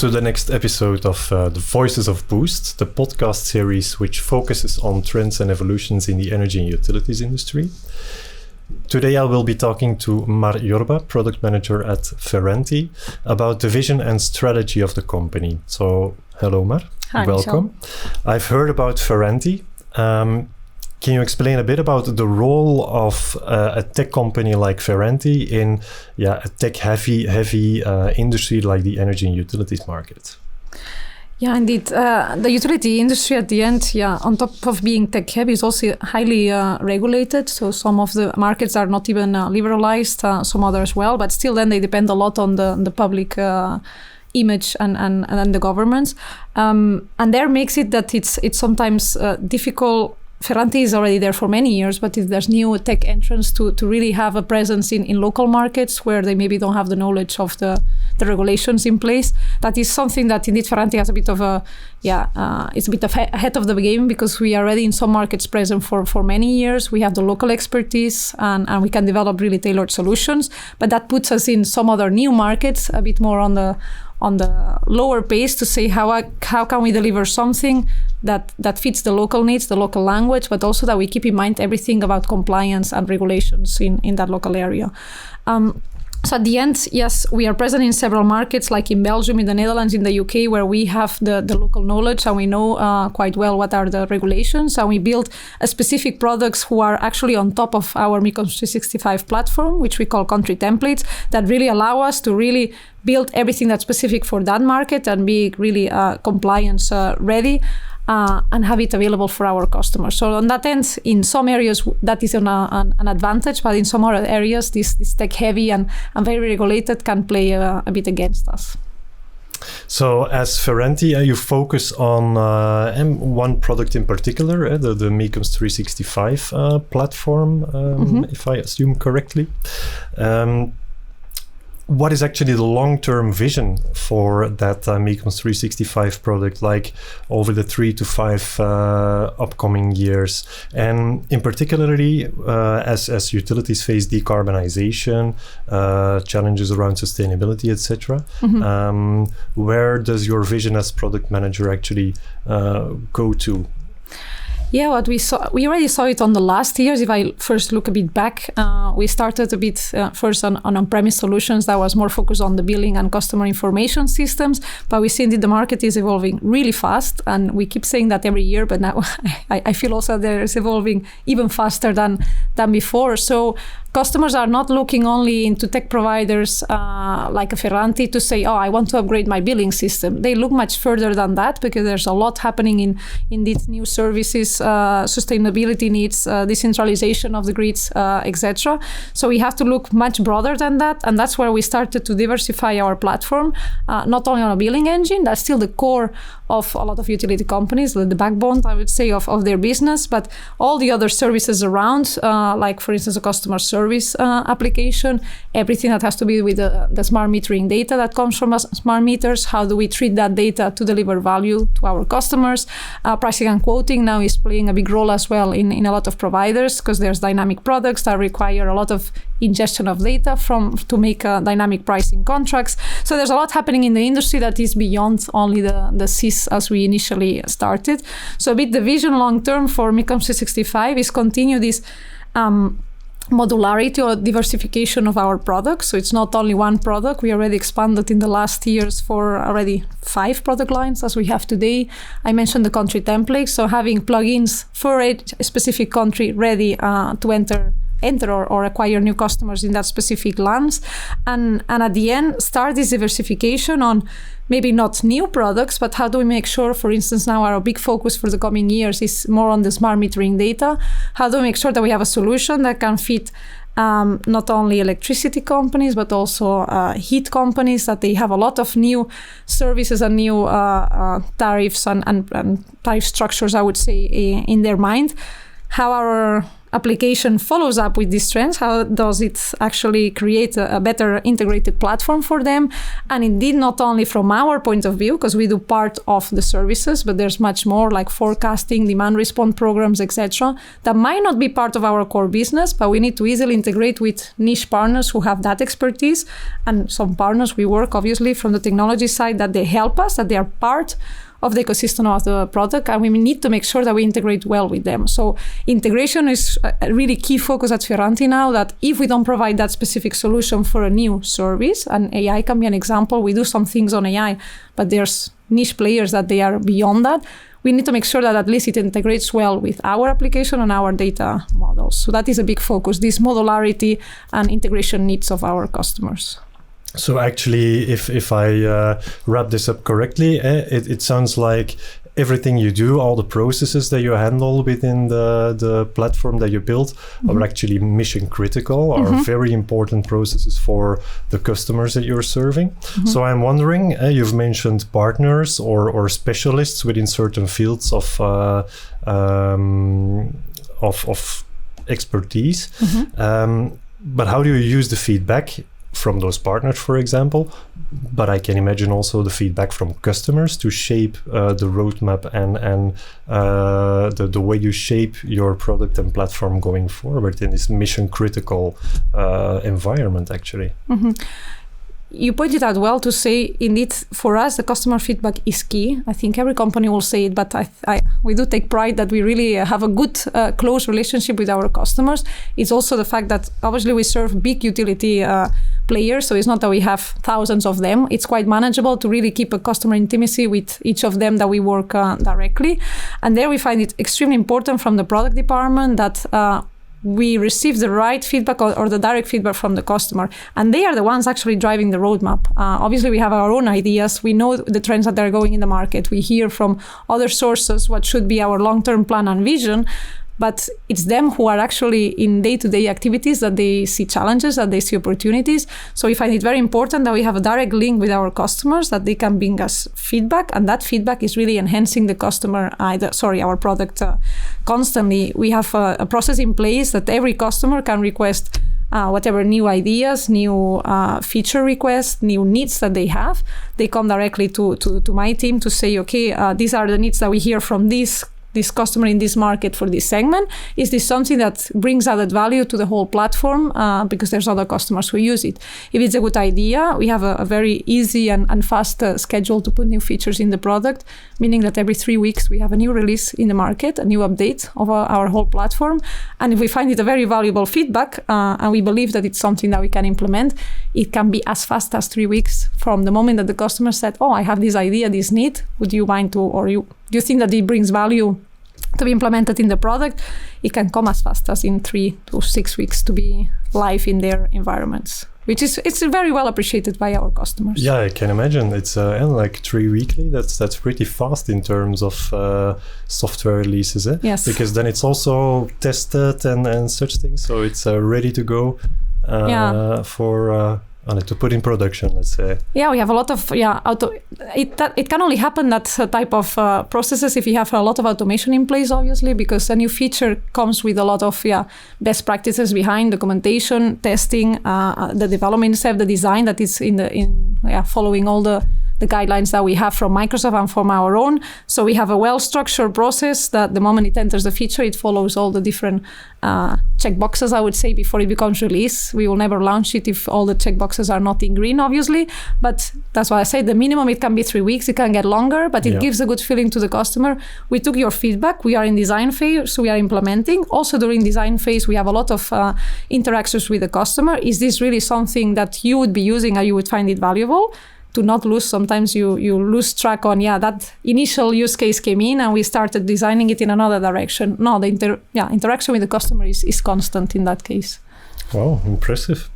to the next episode of The Voices of Boost, the podcast series which focuses on trends and evolutions in the energy and utilities industry. Today I will be talking to Mar Jorba, product manager at Ferranti, about the vision and strategy of the company. So, hello Mar. Hi, welcome. Michelle. I've heard about Ferranti. Can you explain a bit about the role of a tech company like Ferranti in a tech-heavy industry like the energy and utilities market? Yeah, indeed. The utility industry at the end, on top of being tech-heavy, is also highly regulated. So some of the markets are not even liberalized, some others well, but still then they depend a lot on the public image and the governments. And there makes it that it's sometimes difficult. Ferranti is already there for many years, but if there's new tech entrants to really have a presence in local markets where they maybe don't have the knowledge of the regulations in place, that is something that indeed Ferranti has a bit of it's a bit ahead of the game, because we are already in some markets present for many years. We have the local expertise and we can develop really tailored solutions, but that puts us in some other new markets a bit more on the lower pace to say how can we deliver something that fits the local needs, the local language, but also that we keep in mind everything about compliance and regulations in that local area. So at the end, yes, we are present in several markets, like in Belgium, in the Netherlands, in the UK, where we have the local knowledge and we know quite well what are the regulations. And we build specific products who are actually on top of our Mycoms 365 platform, which we call country templates, that really allow us to really build everything that's specific for that market and be really compliance ready. And have it available for our customers. So on that end, in some areas that is an advantage, but in some other areas, this tech heavy and very regulated can play a bit against us. So as Ferranti, you focus on one product in particular, the Mycoms 365 platform, if I assume correctly. What is actually the long-term vision for that Mycoms 365 product, like over the 3 to 5 upcoming years? And in particularly, as utilities face decarbonization, challenges around sustainability, etc., where does your vision as product manager actually go to? Yeah, what we already saw it on the last years. If I first look a bit back, we started a bit first on on-premise solutions that was more focused on the billing and customer information systems. But we see that the market is evolving really fast, and we keep saying that every year. But now I feel also that it's evolving even faster than before. So customers are not looking only into tech providers like a Ferranti to say, I want to upgrade my billing system. They look much further than that, because there's a lot happening in these new services, sustainability needs, decentralization of the grids, etc. So we have to look much broader than that. And that's where we started to diversify our platform, not only on a billing engine, that's still the core of a lot of utility companies, the backbone, I would say, of their business, but all the other services around, like for instance, a customer service application, everything that has to be with the smart metering data that comes from smart meters. How do we treat that data to deliver value to our customers? Pricing and quoting now is playing a big role as well in a lot of providers, because there's dynamic products that require a lot of ingestion of data to make dynamic pricing contracts. So there's a lot happening in the industry that is beyond only the SIS as we initially started. So a bit the vision long term for Mycoms 365 is continue this modularity or diversification of our products. So it's not only one product. We already expanded in the last years for already 5 product lines as we have today. I mentioned the country templates. So having plugins for a specific country ready to enter or acquire new customers in that specific lands. And at the end, start this diversification on maybe not new products, but how do we make sure, for instance, now our big focus for the coming years is more on the smart metering data. How do we make sure that we have a solution that can fit not only electricity companies, but also heat companies, that they have a lot of new services and new tariffs and tariff structures, I would say, in their mind. How our application follows up with these trends? How does it actually create a better integrated platform for them? And indeed, not only from our point of view, because we do part of the services, but there's much more like forecasting, demand response programs, etc., that might not be part of our core business, but we need to easily integrate with niche partners who have that expertise. And some partners we work, obviously, from the technology side, that they help us, that they are part of the ecosystem of the product, and we need to make sure that we integrate well with them. So integration is a really key focus at Ferranti now, that if we don't provide that specific solution for a new service, and AI can be an example, we do some things on AI, but there's niche players that they are beyond that, we need to make sure that at least it integrates well with our application and our data models. So that is a big focus, this modularity and integration needs of our customers. So actually, if I wrap this up correctly, it sounds like everything you do, all the processes that you handle within the platform that you build are actually mission critical, are very important processes for the customers that you're serving. So I'm wondering, you've mentioned partners or specialists within certain fields of expertise. But how do you use the feedback from those partners, for example, but I can imagine also the feedback from customers to shape the roadmap and the way you shape your product and platform going forward in this mission critical environment, actually. You pointed out well to say, indeed, for us, the customer feedback is key. I think every company will say it, but we do take pride that we really have a good, close relationship with our customers. It's also the fact that obviously we serve big utility players, so it's not that we have thousands of them. It's quite manageable to really keep a customer intimacy with each of them that we work directly. And there we find it extremely important from the product department that we receive the right feedback or the direct feedback from the customer. And they are the ones actually driving the roadmap. Obviously, we have our own ideas. We know the trends that are going in the market. We hear from other sources what should be our long-term plan and vision. But it's them who are actually in day-to-day activities that they see challenges, that they see opportunities. So we find it very important that we have a direct link with our customers, that they can bring us feedback, and that feedback is really enhancing the our product constantly. We have a process in place that every customer can request whatever new ideas, new feature requests, new needs that they have. They come directly to my team to say, okay, these are the needs that we hear from this customer in this market for this segment. Is this something that brings added value to the whole platform? Because there's other customers who use it. If it's a good idea, we have a very easy and fast schedule to put new features in the product, meaning that every 3 weeks we have a new release in the market, a new update of our whole platform. And if we find it a very valuable feedback, and we believe that it's something that we can implement, it can be as fast as 3 weeks from the moment that the customer said, oh, I have this idea, this need, would you mind to, or do you think that it brings value to be implemented in the product? It can come as fast as in 3 to 6 weeks to be live in their environments, it's very well appreciated by our customers. Yeah, I can imagine. It's like 3 weekly. That's pretty fast in terms of software releases. Yes. Because then it's also tested and such things, so it's ready to go for to put in production, let's say. Yeah, we have a lot of it can only happen, that type of processes, if you have a lot of automation in place, obviously, because a new feature comes with a lot of best practices behind documentation, testing, the development step, the design that is following all the guidelines that we have from Microsoft and from our own. So we have a well-structured process that the moment it enters the feature, it follows all the different checkboxes, I would say, before it becomes released. We will never launch it if all the checkboxes are not in green, obviously. But that's why I say the minimum, it can be 3 weeks. It can get longer, but it gives a good feeling to the customer. We took your feedback. We are in design phase, so we are implementing. Also during design phase, we have a lot of interactions with the customer. Is this really something that you would be using and you would find it valuable? To not lose, sometimes you lose track on, that initial use case came in and we started designing it in another direction. No, the interaction with the customer is constant in that case. Wow, impressive.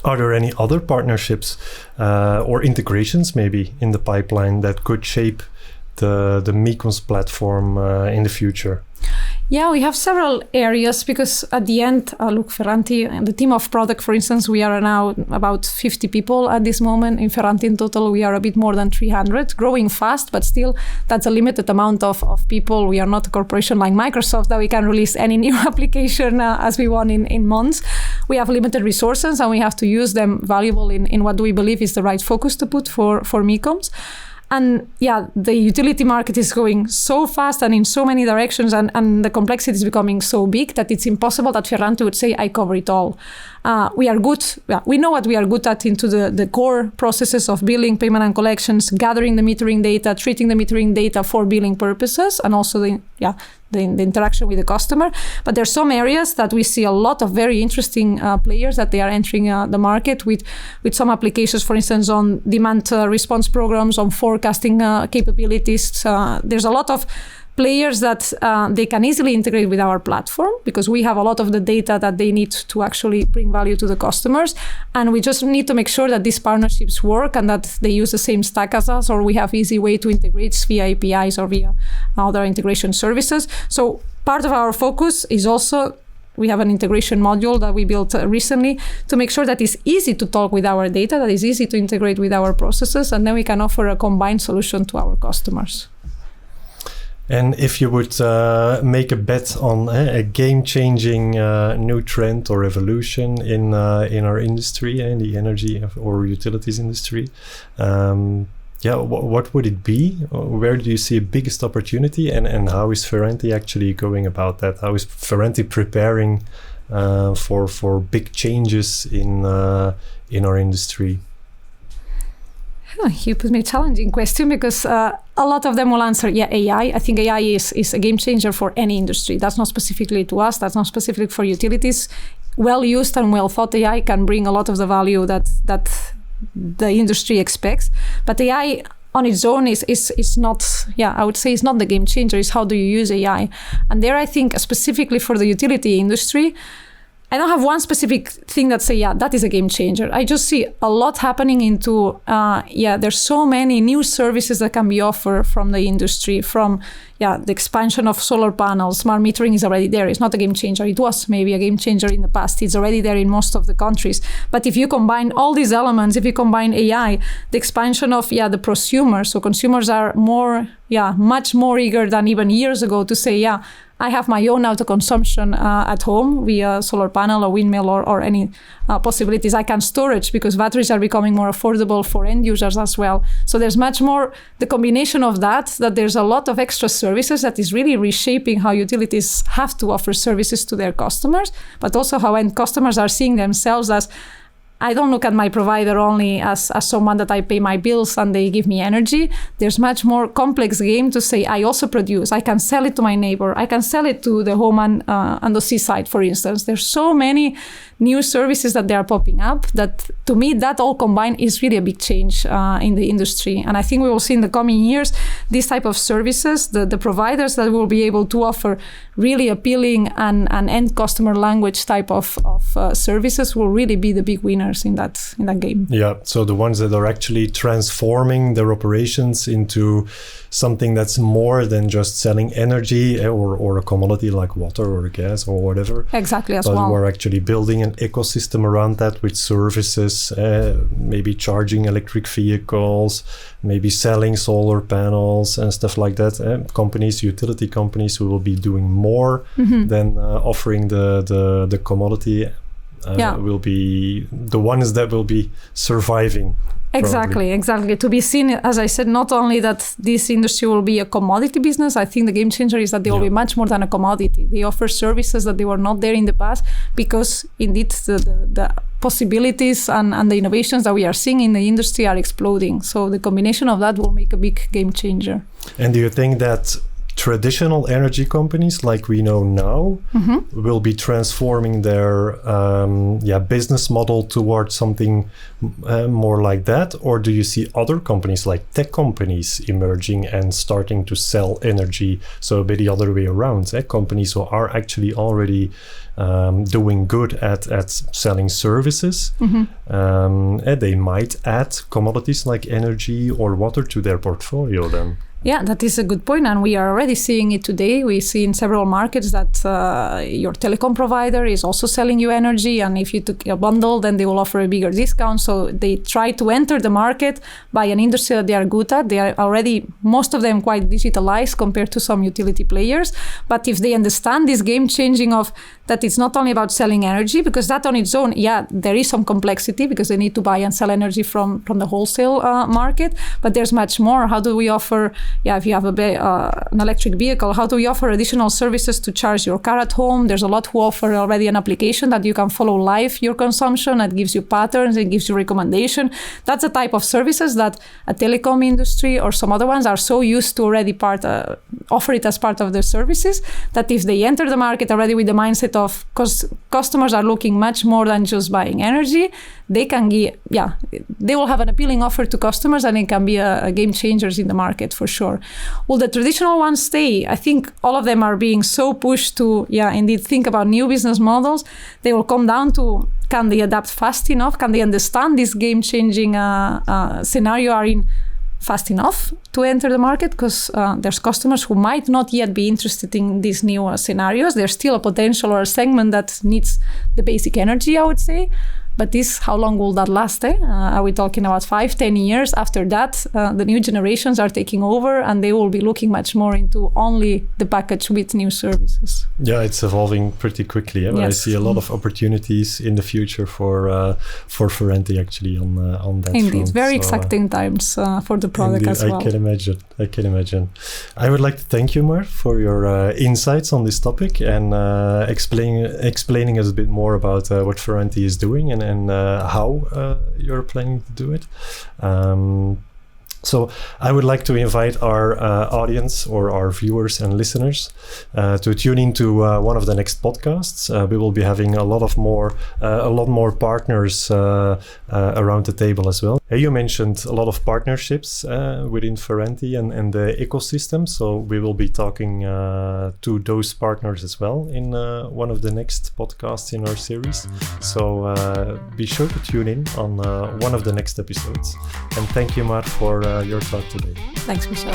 Are there any other partnerships or integrations maybe in the pipeline that could shape the Mecoms platform in the future? Yeah, we have several areas because at the end, look, Ferranti, and the team of product, for instance, we are now about 50 people at this moment. In Ferranti in total, we are a bit more than 300, growing fast, but still that's a limited amount of people. We are not a corporation like Microsoft that we can release any new application as we want in months. We have limited resources and we have to use them valuable in what we believe is the right focus to put for MiComs. And yeah, the utility market is going so fast and in so many directions, and the complexity is becoming so big that it's impossible that Ferranti would say, I cover it all. We are good. We know what we are good at into the core processes of billing, payment and collections, gathering the metering data, treating the metering data for billing purposes, and also the interaction with the customer. But there's some areas that we see a lot of very interesting players that they are entering the market with some applications, for instance, on demand response programs, on forecasting capabilities. There's a lot of players that they can easily integrate with our platform because we have a lot of the data that they need to actually bring value to the customers. And we just need to make sure that these partnerships work and that they use the same stack as us, or we have easy way to integrate via APIs or via other integration services. So part of our focus is also we have an integration module that we built recently to make sure that it's easy to talk with our data, that it's easy to integrate with our processes, and then we can offer a combined solution to our customers. And if you would make a bet on a game-changing new trend or evolution in our industry, in the energy or utilities industry, what would it be? Where do you see biggest opportunity, and how is Ferranti actually going about that? How is Ferranti preparing for big changes in our industry? You put me a challenging question because a lot of them will answer, AI. I think AI is a game changer for any industry. That's not specifically to us. That's not specific for utilities. Well used and well thought AI can bring a lot of the value that the industry expects. But AI on its own is not, I would say it's not the game changer. It's how do you use AI? And there I think specifically for the utility industry, I don't have one specific thing that say, that is a game changer. I just see a lot happening into, there's so many new services that can be offered from the industry, from, the expansion of solar panels. Smart metering is already there. It's not a game changer. It was maybe a game changer in the past. It's already there in most of the countries. But if you combine all these elements, if you combine AI, the expansion of, the prosumer, so consumers are more, much more eager than even years ago to say, I have my own auto consumption at home via solar panel or windmill or any possibilities. I can storage because batteries are becoming more affordable for end users as well. So there's much more the combination of that there's a lot of extra services that is really reshaping how utilities have to offer services to their customers, but also how end customers are seeing themselves as, I don't look at my provider only as someone that I pay my bills and they give me energy. There's much more complex game to say, I also produce. I can sell it to my neighbor. I can sell it to the home and the seaside, for instance. There's so many new services that they are popping up that to me, that all combined is really a big change in the industry. And I think we will see in the coming years, these type of services, the providers that will be able to offer really appealing and end customer language type of services will really be the big winners in that game. Yeah, so the ones that are actually transforming their operations into something that's more than just selling energy or a commodity like water or gas or whatever. Exactly, as but well. We're actually building an ecosystem around that with services, maybe charging electric vehicles, maybe selling solar panels and stuff like that. Utility companies who will be doing more than offering the commodity will be the ones that will be surviving. Exactly. To be seen, as I said, not only that this industry will be a commodity business, I think the game changer is that they will be much more than a commodity. They offer services that they were not there in the past because indeed the possibilities and the innovations that we are seeing in the industry are exploding. So the combination of that will make a big game changer. And do you think that traditional energy companies like we know now will be transforming their business model towards something more like that? Or do you see other companies like tech companies emerging and starting to sell energy? So a bit the other way around, companies who are actually already doing good at selling services, and they might add commodities like energy or water to their portfolio then. Yeah, that is a good point, and we are already seeing it today. We see in several markets that your telecom provider is also selling you energy, and if you took a bundle, then they will offer a bigger discount. So they try to enter the market by an industry that they are good at. They are already, most of them, quite digitalized compared to some utility players. But if they understand this game changing of that it's not only about selling energy, because that on its own, yeah, there is some complexity because they need to buy and sell energy from the wholesale market, but there's much more. How do we offer, if you have an electric vehicle, how do we offer additional services to charge your car at home? There's a lot who offer already an application that you can follow live your consumption. That gives you patterns, it gives you recommendation. That's a type of services that a telecom industry or some other ones are so used to already offer it as part of their services, that if they enter the market already with the mindset of, because customers are looking much more than just buying energy, they can they will have an appealing offer to customers, and it can be a game changers in the market for sure. Will the traditional ones stay? I think all of them are being so pushed to indeed think about new business models. They will come down to, can they adapt fast enough? Can they understand this game changing scenario are in fast enough to enter the market? Because there's customers who might not yet be interested in these new scenarios. There's still a potential or a segment that needs the basic energy, I would say. But how long will that last? Are we talking about 5-10 years? After that, the new generations are taking over, and they will be looking much more into only the package with new services. Yeah, it's evolving pretty quickly. Yes. I see a lot of opportunities in the future for Ferranti actually on that. Indeed, front. very exciting times for the product as well. I can imagine. I would like to thank you, Mar, for your insights on this topic and explaining us a bit more about what Ferranti is doing and how you're planning to do it. So I would like to invite our audience or our viewers and listeners to tune into one of the next podcasts. We will be having a lot more partners around the table as well. You mentioned a lot of partnerships within Ferranti and the ecosystem. So we will be talking to those partners as well in one of the next podcasts in our series. So be sure to tune in on one of the next episodes. And thank you, Mar, for your talk today. Thanks, Michelle.